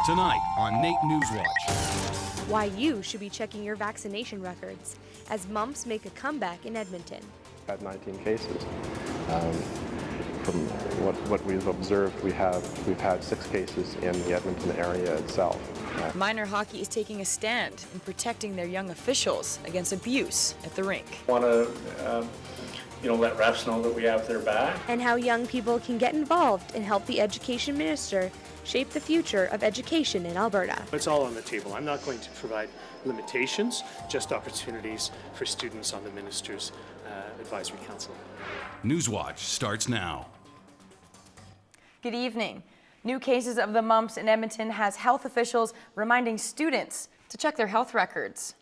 Tonight on NewsWatch. Why you should be checking your vaccination records as mumps make a comeback in Edmonton. Had 19 cases. From what we've observed, we've had 6 cases in the Edmonton area itself. Minor hockey is taking a stand in protecting their young officials against abuse at the rink. Want to, let refs know that we have their back. And how young people can get involved and help the education minister shape the future of education in Alberta. It's all on the table. I'm not going to provide limitations, just opportunities for students on the minister's advisory council. NewsWatch starts now. Good evening. New cases of the mumps in Edmonton has health officials reminding students to check their health records.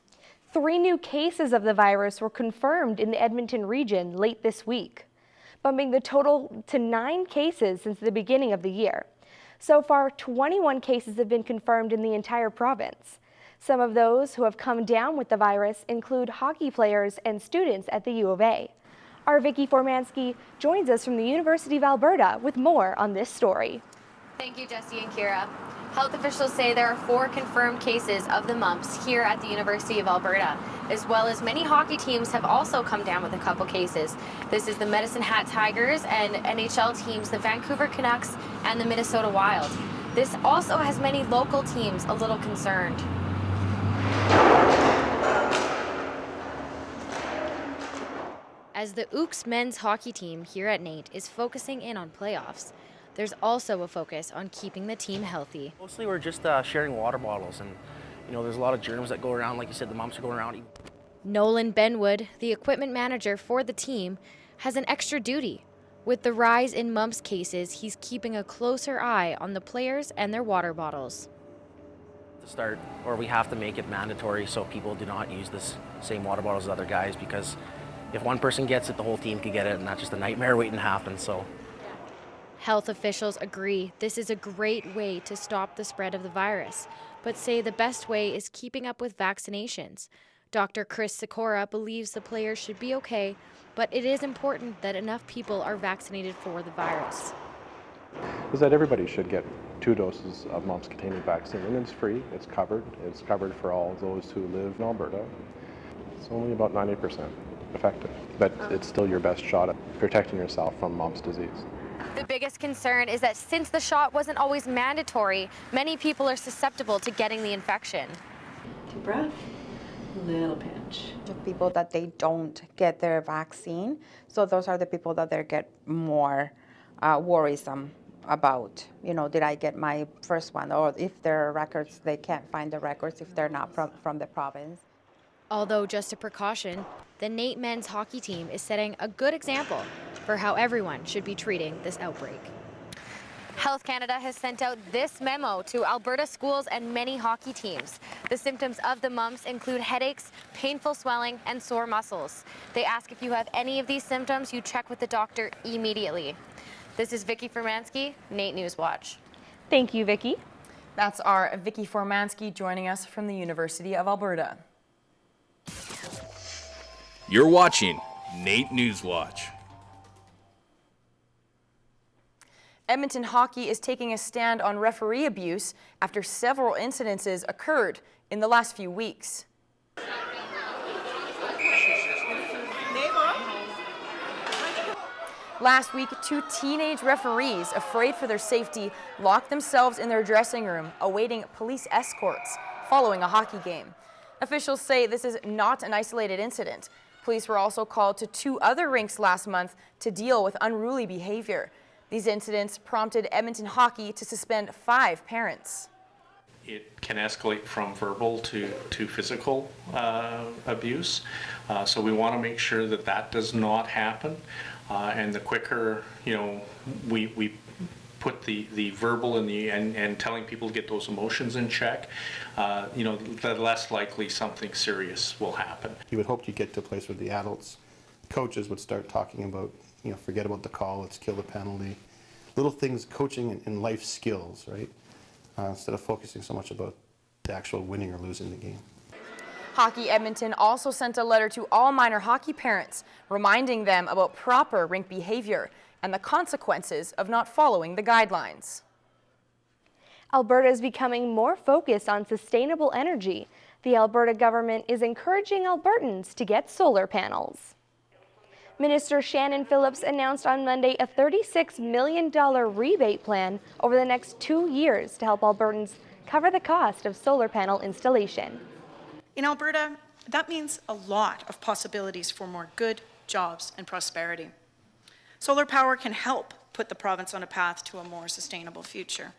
3 new cases of the virus were confirmed in the Edmonton region late this week, bumping the total to 9 cases since the beginning of the year. So far, 21 cases have been confirmed in the entire province. Some of those who have come down with the virus include hockey players and students at the U of A. Our Vicky Formansky joins us from the University of Alberta with more on this story. Thank you, Jesse and Kira. Health officials say there are 4 confirmed cases of the mumps here at the University of Alberta, as well as many hockey teams have also come down with a couple cases. This is the Medicine Hat Tigers and NHL teams, the Vancouver Canucks and the Minnesota Wild. This also has many local teams a little concerned. As the Ooks men's hockey team here at NAIT is focusing in on playoffs, there's also a focus on keeping the team healthy. Mostly we're just sharing water bottles, and there's a lot of germs that go around. Like you said, the mumps are going around. Nolan Benwood, the equipment manager for the team, has an extra duty. With the rise in mumps cases, he's keeping a closer eye on the players and their water bottles. To start, or we have to make it mandatory so people do not use this same water bottles as other guys, because if one person gets it, the whole team could get it, and that's just a nightmare waiting to happen. So. Health officials agree this is a great way to stop the spread of the virus, but say the best way is keeping up with vaccinations. Dr. Chris Sikora believes the players should be okay, but it is important that enough people are vaccinated for the virus. Is that everybody should get 2 doses of mumps-containing vaccine, and it's free, it's covered for all those who live in Alberta. It's only about 90% effective, but it's still your best shot at protecting yourself from mumps disease. The biggest concern is that since the shot wasn't always mandatory, many people are susceptible to getting the infection. Deep breath, little pinch. The people that they don't get their vaccine, so those are the people that they get more worrisome about. Did I get my first one? Or if there are records, they can't find the records if they're not from the province. Although just a precaution, the NAIT men's hockey team is setting a good example for how everyone should be treating this outbreak. Health Canada has sent out this memo to Alberta schools and many hockey teams. The symptoms of the mumps include headaches, painful swelling, and sore muscles. They ask if you have any of these symptoms, you check with the doctor immediately. This is Vicky Formansky, NAIT NewsWatch. Thank you, Vicky. That's our Vicky Formansky joining us from the University of Alberta. You're watching NAIT NewsWatch. Edmonton hockey is taking a stand on referee abuse after several incidences occurred in the last few weeks. Last week, 2 teenage referees, afraid for their safety, locked themselves in their dressing room, awaiting police escorts following a hockey game. Officials say this is not an isolated incident. Police were also called to 2 other rinks last month to deal with unruly behavior. These incidents prompted Edmonton hockey to suspend 5 parents. It can escalate from verbal to physical abuse. So we want to make sure that that does not happen. And the quicker, we put the verbal and telling people to get those emotions in check, the less likely something serious will happen. You would hope you get to a place where the adults, coaches would start talking about, forget about the call, let's kill the penalty. Little things, coaching in life skills, right? Instead of focusing so much about the actual winning or losing the game. Hockey Edmonton also sent a letter to all minor hockey parents, reminding them about proper rink behavior and the consequences of not following the guidelines. Alberta is becoming more focused on sustainable energy. The Alberta government is encouraging Albertans to get solar panels. Minister Shannon Phillips announced on Monday a $36 million rebate plan over the next 2 years to help Albertans cover the cost of solar panel installation. In Alberta, that means a lot of possibilities for more good jobs and prosperity. Solar power can help put the province on a path to a more sustainable future.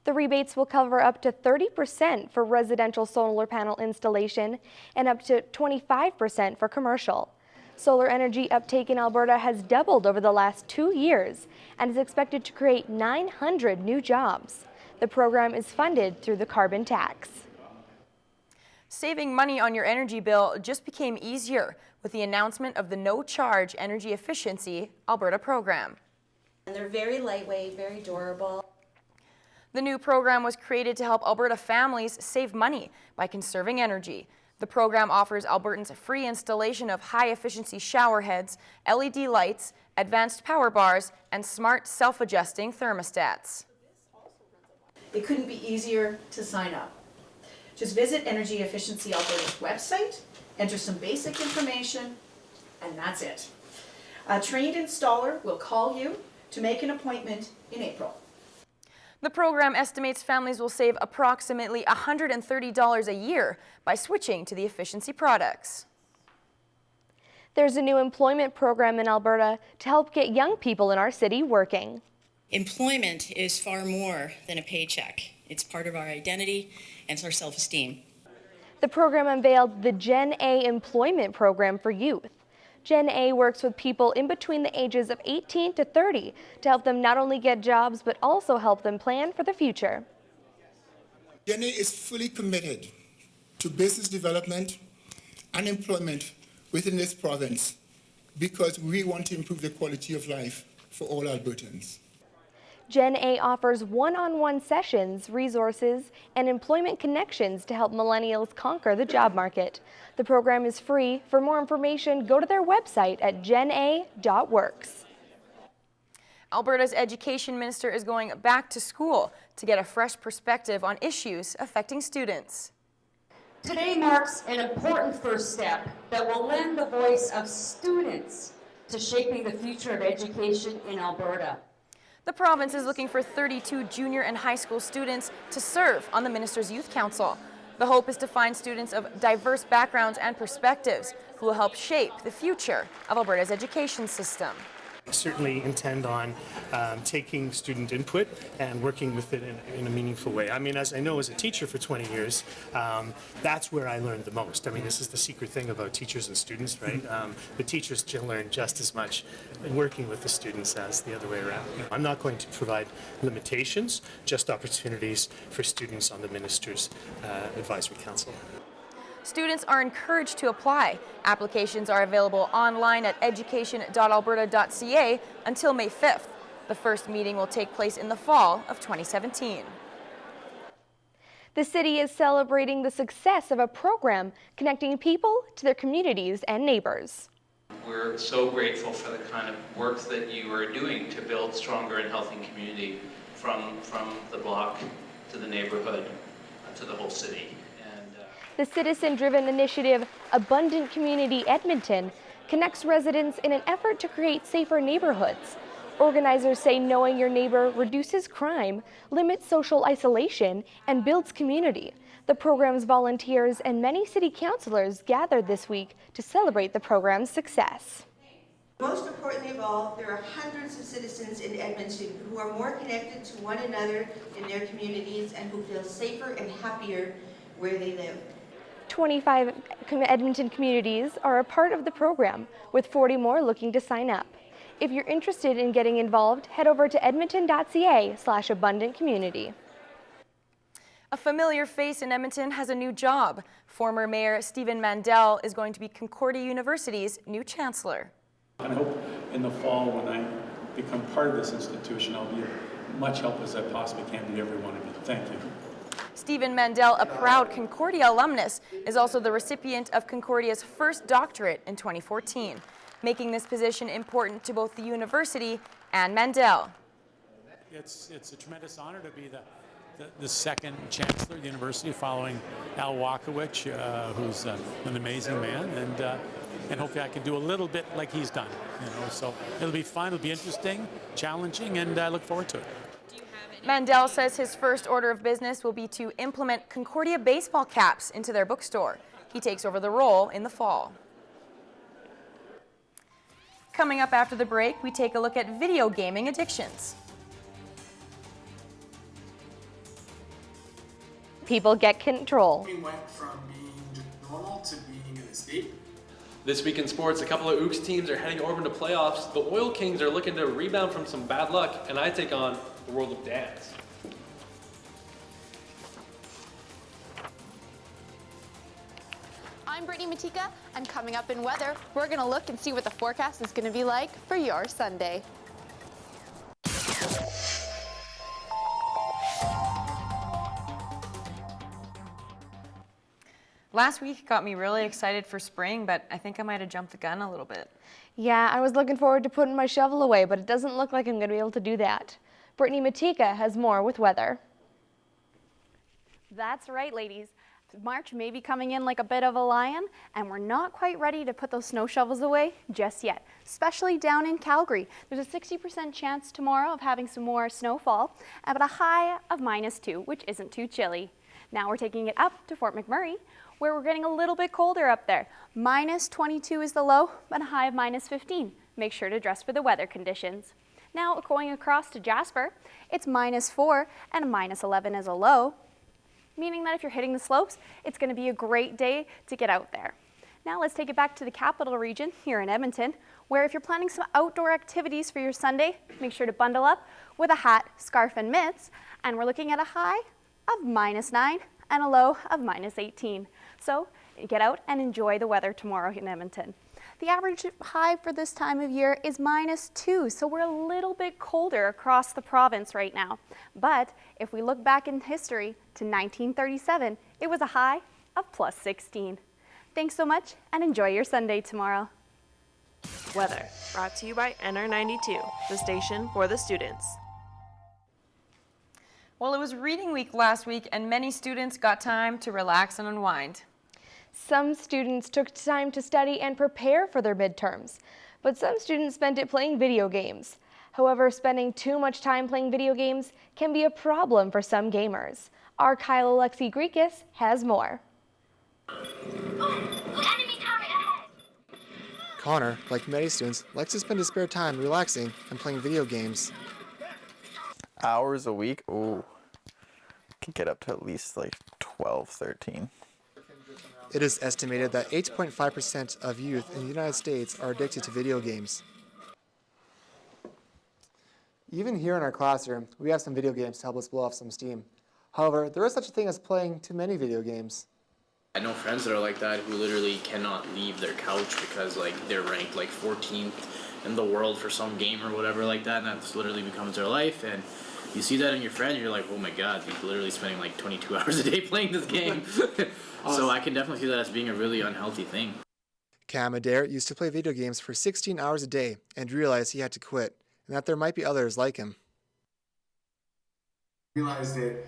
The rebates will cover up to 30% for residential solar panel installation and up to 25% for commercial. Solar energy uptake in Alberta has doubled over the last 2 years and is expected to create 900 new jobs. The program is funded through the carbon tax. Saving money on your energy bill just became easier with the announcement of the no-charge Energy Efficiency Alberta program. And they're very lightweight, very durable. The new program was created to help Alberta families save money by conserving energy. The program offers Albertans free installation of high-efficiency shower heads, LED lights, advanced power bars, and smart self-adjusting thermostats. It couldn't be easier to sign up. Just visit Energy Efficiency Alberta's website, enter some basic information, and that's it. A trained installer will call you to make an appointment in April. The program estimates families will save approximately $130 a year by switching to the efficiency products. There's a new employment program in Alberta to help get young people in our city working. Employment is far more than a paycheck. It's part of our identity and it's our self-esteem. The program unveiled the Gen A employment program for youth. Gen A works with people in between the ages of 18 to 30 to help them not only get jobs, but also help them plan for the future. Gen A is fully committed to business development and employment within this province because we want to improve the quality of life for all Albertans. Gen A offers one-on-one sessions, resources, and employment connections to help millennials conquer the job market. The program is free. For more information, go to their website at gena.works. Alberta's education minister is going back to school to get a fresh perspective on issues affecting students. Today marks an important first step that will lend the voice of students to shaping the future of education in Alberta. The province is looking for 32 junior and high school students to serve on the Minister's Youth Council. The hope is to find students of diverse backgrounds and perspectives who will help shape the future of Alberta's education system. I certainly intend on taking student input and working with it in a meaningful way. I mean, as I know as a teacher for 20 years, that's where I learned the most. I mean, this is the secret thing about teachers and students, right? The teachers learn just as much working with the students as the other way around. I'm not going to provide limitations, just opportunities for students on the Minister's Advisory Council. Students are encouraged to apply. Applications are available online at education.alberta.ca until May 5th. The first meeting will take place in the fall of 2017. The city is celebrating the success of a program connecting people to their communities and neighbors. We're so grateful for the kind of work that you are doing to build stronger and healthy community from the block to the neighborhood to the whole city. The citizen-driven initiative Abundant Community Edmonton connects residents in an effort to create safer neighborhoods. Organizers say knowing your neighbor reduces crime, limits social isolation, and builds community. The program's volunteers and many city councilors gathered this week to celebrate the program's success. Most importantly of all, there are hundreds of citizens in Edmonton who are more connected to one another in their communities and who feel safer and happier where they live. 25 Edmonton communities are a part of the program, with 40 more looking to sign up. If you're interested in getting involved, head over to edmonton.ca/abundantcommunity. A familiar face in Edmonton has a new job. Former Mayor Stephen Mandel is going to be Concordia University's new chancellor. I hope in the fall, when I become part of this institution, I'll be as much help as I possibly can to every one of you. Thank you. Stephen Mandel, a proud Concordia alumnus, is also the recipient of Concordia's first doctorate in 2014, making this position important to both the university and Mandel. It's a tremendous honor to be the the second chancellor of the university following Al Wakowicz, who's an amazing man, and hopefully I can do a little bit like he's done. So it'll be fun, it'll be interesting, challenging, and I look forward to it. Mandel says his first order of business will be to implement Concordia baseball caps into their bookstore. He takes over the role in the fall. Coming up after the break, we take a look at video gaming addictions. People get control. We went from being normal to being an escape. This week in sports, a couple of Ooks teams are heading over into playoffs. The Oil Kings are looking to rebound from some bad luck, and I take on the world of dance. I'm Brittany Matika, and coming up in weather, we're going to look and see what the forecast is going to be like for your Sunday. Last week got me really excited for spring, but I think I might have jumped the gun a little bit. Yeah, I was looking forward to putting my shovel away, but it doesn't look like I'm going to be able to do that. Brittany Matika has more with weather. That's right, ladies. March may be coming in like a bit of a lion, and we're not quite ready to put those snow shovels away just yet, especially down in Calgary. There's a 60% chance tomorrow of having some more snowfall, but a high of -2, which isn't too chilly. Now we're taking it up to Fort McMurray, where we're getting a little bit colder up there. -22 is the low, but a high of -15. Make sure to dress for the weather conditions. Now going across to Jasper, it's -4 and a -11 as a low, meaning that if you're hitting the slopes, it's going to be a great day to get out there. Now let's take it back to the capital region here in Edmonton, where if you're planning some outdoor activities for your Sunday, make sure to bundle up with a hat, scarf, and mitts, and we're looking at a high of -9 and a low of -18. So get out and enjoy the weather tomorrow in Edmonton. The average high for this time of year is -2, so we're a little bit colder across the province right now. But if we look back in history to 1937, it was a high of +16. Thanks so much and enjoy your Sunday tomorrow. Weather, brought to you by NR92, the station for the students. Well, it was reading week last week, and many students got time to relax and unwind. Some students took time to study and prepare for their midterms, but some students spent it playing video games. However, spending too much time playing video games can be a problem for some gamers. Our Kyle Alexi Greekis has more. Connor, like many students, likes to spend his spare time relaxing and playing video games. Hours a week? Ooh, can get up to at least like 12, 13. It is estimated that 8.5% of youth in the United States are addicted to video games. Even here in our classroom, we have some video games to help us blow off some steam. However, there is such a thing as playing too many video games. I know friends that are like that who literally cannot leave their couch because they're ranked 14th in the world for some game or whatever like that, and that's literally becomes their life. And you see that in your friend, you're like, oh my god, he's literally spending 22 hours a day playing this game. So I can definitely see that as being a really unhealthy thing. Cam Adair used to play video games for 16 hours a day and realized he had to quit, and that there might be others like him. Realized that,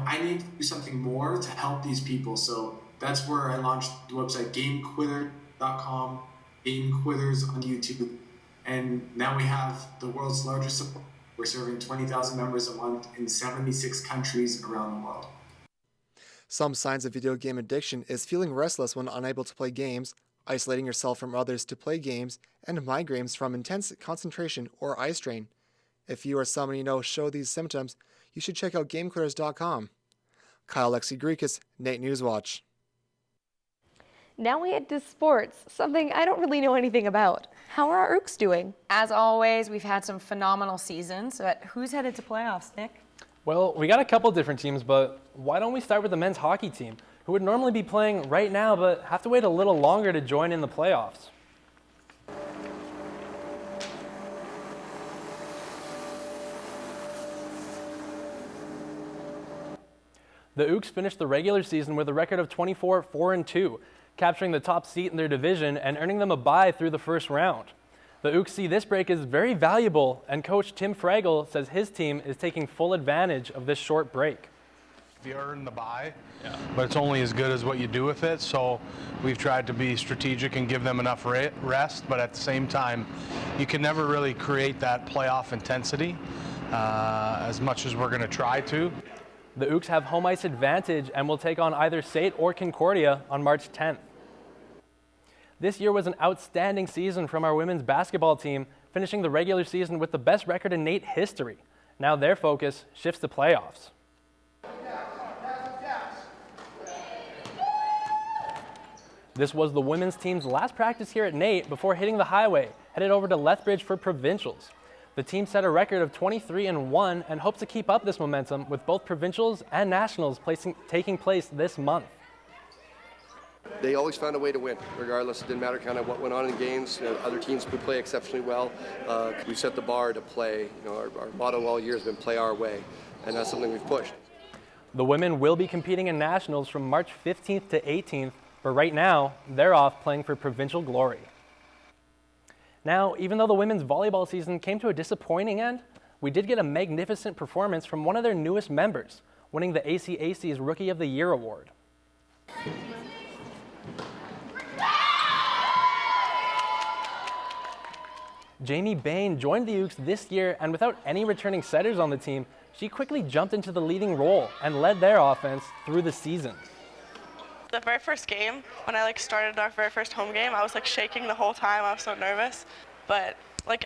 I need to do something more to help these people. So that's where I launched the website GameQuitter.com, Game Quitters on YouTube, and now we have the world's largest support. We're serving 20,000 members a month in 76 countries around the world. Some signs of video game addiction is feeling restless when unable to play games, isolating yourself from others to play games, and migraines from intense concentration or eye strain. If you or someone you know show these symptoms, you should check out GameQuitters.com. Kyle Alexi Greekis, Nate NewsWatch. Now we head to sports, something I don't really know anything about. How are our Ooks doing? As always, we've had some phenomenal seasons, but who's headed to playoffs, Nick? Well, we got a couple different teams, but why don't we start with the men's hockey team, who would normally be playing right now, but have to wait a little longer to join in the playoffs. The Ooks finished the regular season with a record of 24-4-2, capturing the top seat in their division and earning them a bye through the first round. The Ooks see this break as very valuable, and coach Tim Fragel says his team is taking full advantage of this short break. You earn the bye, but it's only as good as what you do with it. So we've tried to be strategic and give them enough rest, but at the same time, you can never really create that playoff intensity as much as we're going to try to. The Ooks have home ice advantage and will take on either SAIT or Concordia on March 10th. This year was an outstanding season from our women's basketball team, finishing the regular season with the best record in NAIT history. Now their focus shifts to playoffs. This was the women's team's last practice here at NAIT before hitting the highway, headed over to Lethbridge for provincials. The team set a record of 23-1 and hopes to keep up this momentum with both provincials and nationals taking place this month. They always found a way to win, regardless. It didn't matter kind of what went on in games. You know, other teams would play exceptionally well. We set the bar to play. You know, our motto all year has been play our way, and that's something we've pushed. The women will be competing in nationals from March 15th to 18th, but right now, they're off playing for provincial glory. Now, even though the women's volleyball season came to a disappointing end, we did get a magnificent performance from one of their newest members, winning the ACAC's Rookie of the Year award. Jamie Bain joined the Ooks this year, and without any returning setters on the team, she quickly jumped into the leading role and led their offense through the season. The very first game, when I started our very first home game, I was shaking the whole time. I was so nervous. But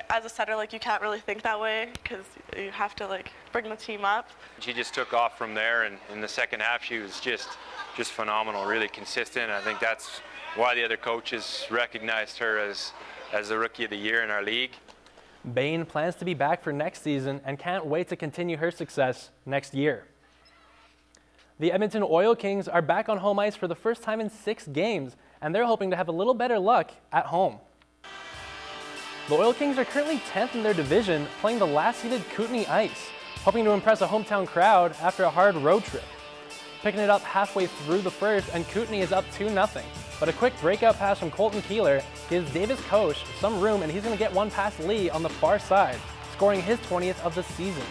as a setter, you can't really think that way because you have to bring the team up. She just took off from there, and in the second half she was just phenomenal, really consistent. I think that's why the other coaches recognized her as the Rookie of the Year in our league. Bain plans to be back for next season and can't wait to continue her success next year. The Edmonton Oil Kings are back on home ice for the first time in 6 games, and they're hoping to have a little better luck at home. The Oil Kings are currently 10th in their division, playing the last-seeded Kootenay Ice, hoping to impress a hometown crowd after a hard road trip. Picking it up halfway through the first, and Kootenay is up 2-0. But a quick breakout pass from Colton Keeler gives Davis Koch some room, and he's going to get one past Lee on the far side, scoring his 20th of the season.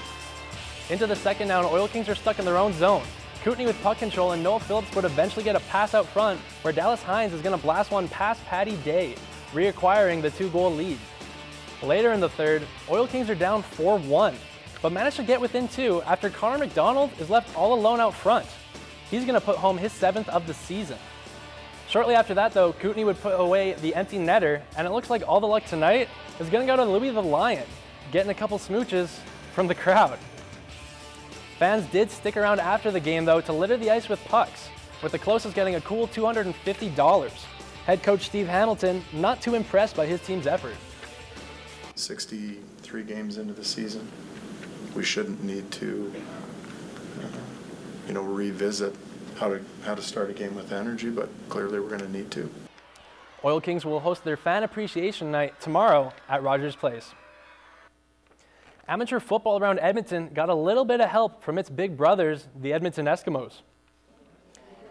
Into the second now, and Oil Kings are stuck in their own zone. Kootenay with puck control, and Noah Phillips would eventually get a pass out front, where Dallas Hines is going to blast one past Patty Day, reacquiring the 2-goal lead. Later in the third, Oil Kings are down 4-1, but managed to get within 2 after Connor McDonald is left all alone out front. He's going to put home his 7th of the season. Shortly after that, though, Kootenay would put away the empty netter, and it looks like all the luck tonight is going to go to Louis the Lion, getting a couple smooches from the crowd. Fans did stick around after the game, though, to litter the ice with pucks, with the closest getting a cool $250. Head coach Steve Hamilton not too impressed by his team's effort. 63 games into the season, we shouldn't need to, revisit how to start a game with energy, but clearly we're going to need to. Oil Kings will host their fan appreciation night tomorrow at Rogers Place. Amateur football around Edmonton got a little bit of help from its big brothers, the Edmonton Eskimos.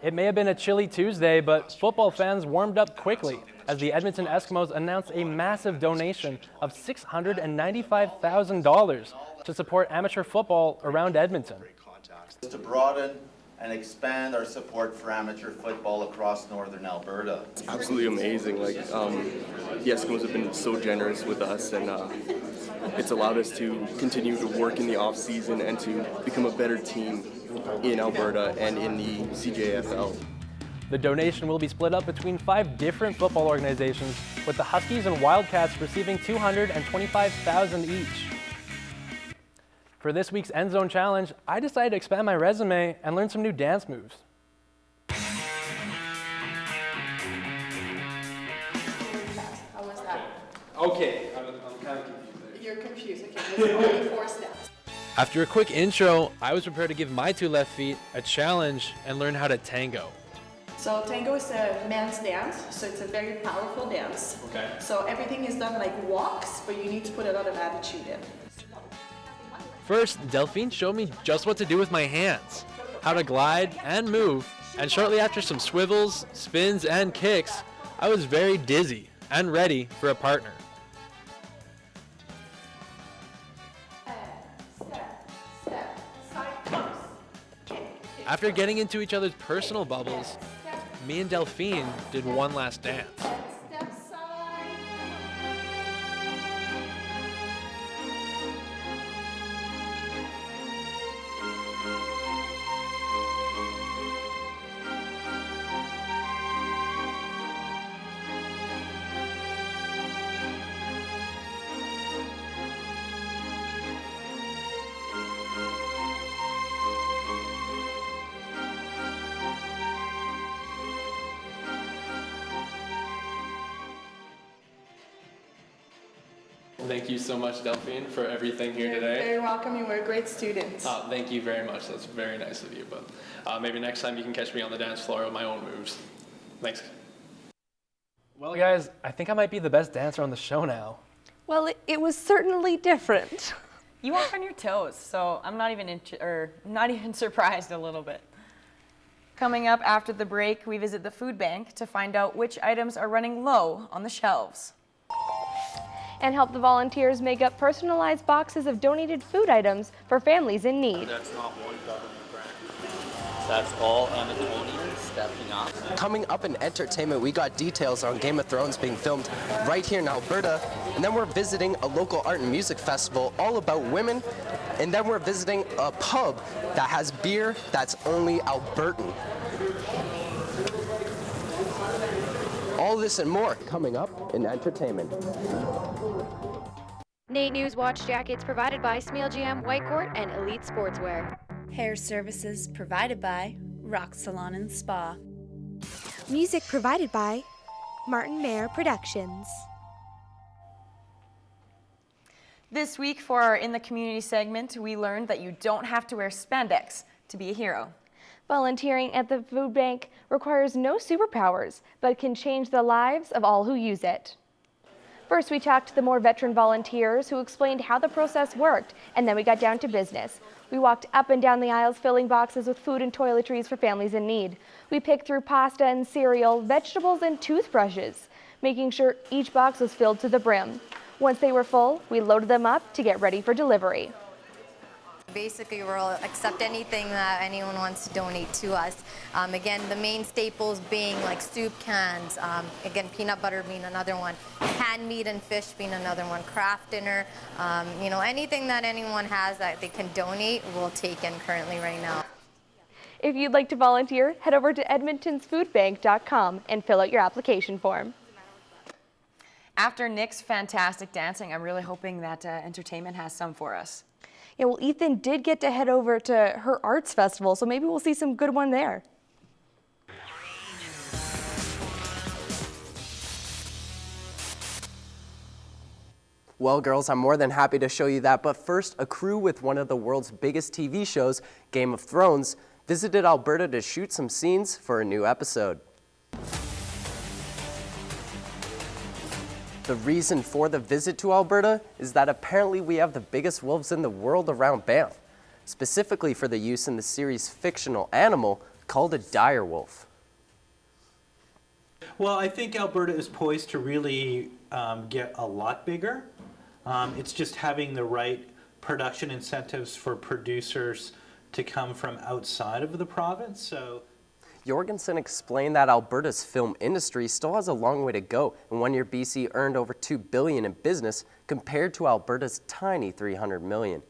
It may have been a chilly Tuesday, but football fans warmed up quickly as the Edmonton Eskimos announced a massive donation of $695,000 to support amateur football around Edmonton. To broaden and expand our support for amateur football across northern Alberta. It's absolutely amazing. The Eskimos have been so generous with us, and it's allowed us to continue to work in the off season and to become a better team in Alberta and in the CJFL. The donation will be split up between 5 different football organizations, with the Huskies and Wildcats receiving $225,000 each. For this week's End Zone Challenge, I decided to expand my resume and learn some new dance moves. How was that? Okay, I'm kind of confused there. You're confused. Okay, there's only 4 steps. After a quick intro, I was prepared to give my 2 left feet a challenge and learn how to tango. So tango is a man's dance, so it's a very powerful dance. Okay. So everything is done like walks, but you need to put a lot of attitude in. First, Delphine showed me just what to do with my hands, how to glide and move, and shortly after some swivels, spins, and kicks, I was very dizzy and ready for a partner. After you're getting into each other's personal bubbles, me and Delphine did one last dance. Thank you so much, Delphine, for everything here today. You're very welcome. You were a great student. Thank you very much. That's very nice of you. But maybe next time you can catch me on the dance floor with my own moves. Thanks. Well, guys, I think I might be the best dancer on the show now. Well, it was certainly different. You walk on your toes, so I'm not even surprised a little bit. Coming up after the break, we visit the food bank to find out which items are running low on the shelves. And help the volunteers make up personalized boxes of donated food items for families in need. That's not one government grant. That's all Edmontonians stepping up. Coming up in entertainment, we got details on Game of Thrones being filmed right here in Alberta. And then we're visiting a local art and music festival all about women. And then we're visiting a pub that has beer that's only Albertan. All this and more coming up in entertainment. Nate NewsWatch jackets provided by Smeal GM Whitecourt and Elite Sportswear. Hair services provided by Rock Salon and Spa. Music provided by Martin Mayer Productions. This week for our In the Community segment, we learned that you don't have to wear spandex to be a hero. Volunteering at the food bank requires no superpowers, but can change the lives of all who use it. First, we talked to the more veteran volunteers who explained how the process worked, and then we got down to business. We walked up and down the aisles filling boxes with food and toiletries for families in need. We picked through pasta and cereal, vegetables and toothbrushes, making sure each box was filled to the brim. Once they were full, we loaded them up to get ready for delivery. Basically, we'll accept anything that anyone wants to donate to us. Again, the main staples being like soup cans, again, peanut butter being another one, canned meat and fish being another one, craft dinner, you know, anything that anyone has that they can donate, we'll take in currently right now. If you'd like to volunteer, head over to edmontonsfoodbank.com and fill out your application form. After Nick's fantastic dancing, I'm really hoping that entertainment has some for us. Yeah, well, Ethan did get to head over to her arts festival, so maybe we'll see some good one there. Well, girls, I'm more than happy to show you that, but first, a crew with one of the world's biggest TV shows, Game of Thrones, visited Alberta to shoot some scenes for a new episode. The reason for the visit to Alberta is that apparently we have the biggest wolves in the world around Banff, specifically for the use in the series' fictional animal called a dire wolf. Well, I think Alberta is poised to really get a lot bigger. It's just having the right production incentives for producers to come from outside of the province. So Jorgensen explained that Alberta's film industry still has a long way to go, and 1 year BC earned over $2 billion in business compared to Alberta's tiny $300 million.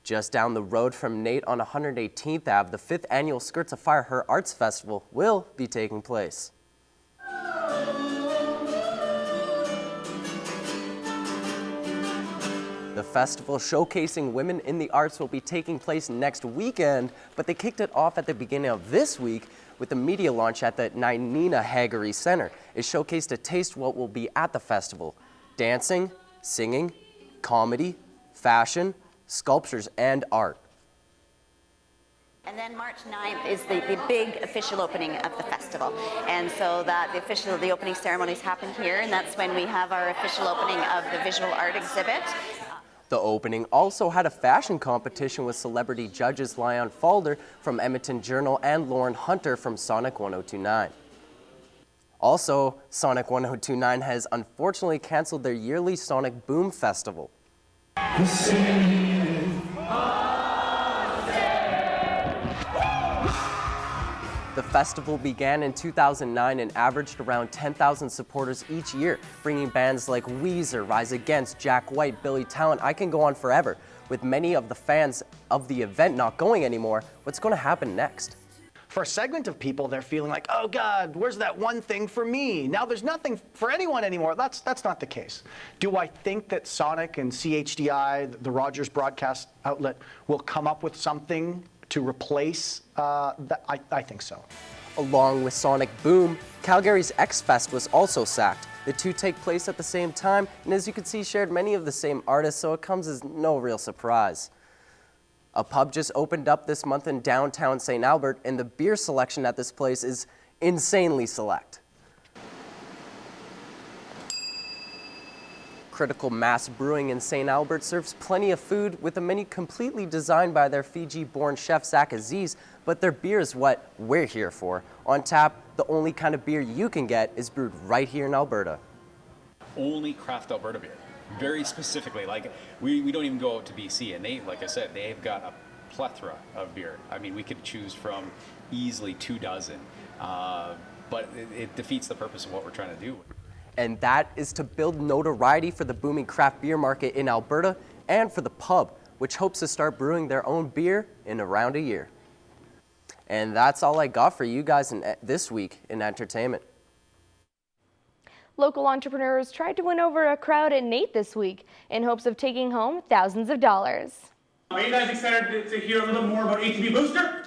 Just down the road from Nate on 118th Ave, the 5th annual Skirts of Fire Her Arts Festival will be taking place. The festival showcasing women in the arts will be taking place next weekend, but they kicked it off at the beginning of this week with a media launch at the Nynina Haggerty Center. It showcased a taste of what will be at the festival: dancing, singing, comedy, fashion, sculptures, and art. And then March 9th is the big official opening of the festival. And so that the opening ceremonies happen here, and that's when we have our official opening of the visual art exhibit. The opening also had a fashion competition with celebrity judges Lyon Falder from Edmonton Journal and Lauren Hunter from Sonic 1029. Also, Sonic 1029 has unfortunately canceled their yearly Sonic Boom Festival. The festival began in 2009 and averaged around 10,000 supporters each year, bringing bands like Weezer, Rise Against, Jack White, Billy Talent. I can go on forever. With many of the fans of the event not going anymore, what's going to happen next? For a segment of people, they're feeling like, oh God, where's that one thing for me? Now there's nothing for anyone anymore. That's not the case. Do I think that Sonic and CHDI, the Rogers broadcast outlet, will come up with something to replace that? I think so. Along with Sonic Boom, Calgary's X-Fest was also sacked. The two take place at the same time, and as you can see, shared many of the same artists, so it comes as no real surprise. A pub just opened up this month in downtown St. Albert, and the beer selection at this place is insanely select. Critical Mass Brewing in St. Albert serves plenty of food with a menu completely designed by their Fiji-born chef Zach Aziz, but their beer is what we're here for. On tap, the only kind of beer you can get is brewed right here in Alberta. Only craft Alberta beer. Very specifically, like we don't even go out to BC, and they, like I said, they've got a plethora of beer. I mean, we could choose from easily 24, but it defeats the purpose of what we're trying to do. And that is to build notoriety for the booming craft beer market in Alberta and for the pub, which hopes to start brewing their own beer in around a year. And that's all I got for you guys this week in entertainment. Local entrepreneurs tried to win over a crowd at NATE this week in hopes of taking home thousands of dollars. Are you guys excited to hear a little more about ATV Booster?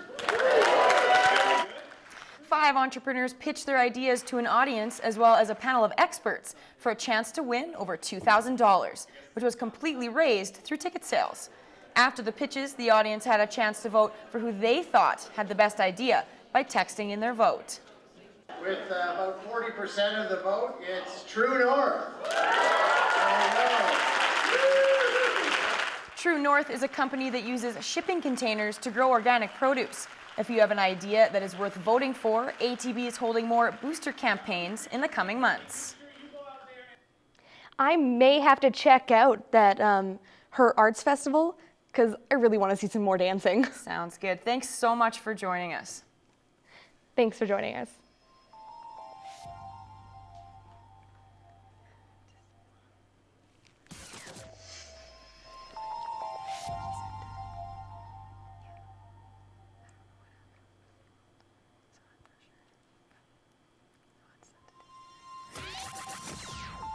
5 entrepreneurs pitched their ideas to an audience as well as a panel of experts for a chance to win over $2,000, which was completely raised through ticket sales. After the pitches, the audience had a chance to vote for who they thought had the best idea by texting in their vote. With about 40% of the vote, it's True North. True North is a company that uses shipping containers to grow organic produce. If you have an idea that is worth voting for, ATB is holding more booster campaigns in the coming months. I may have to check out that her arts festival because I really want to see some more dancing. Sounds good. Thanks so much for joining us. Thanks for joining us.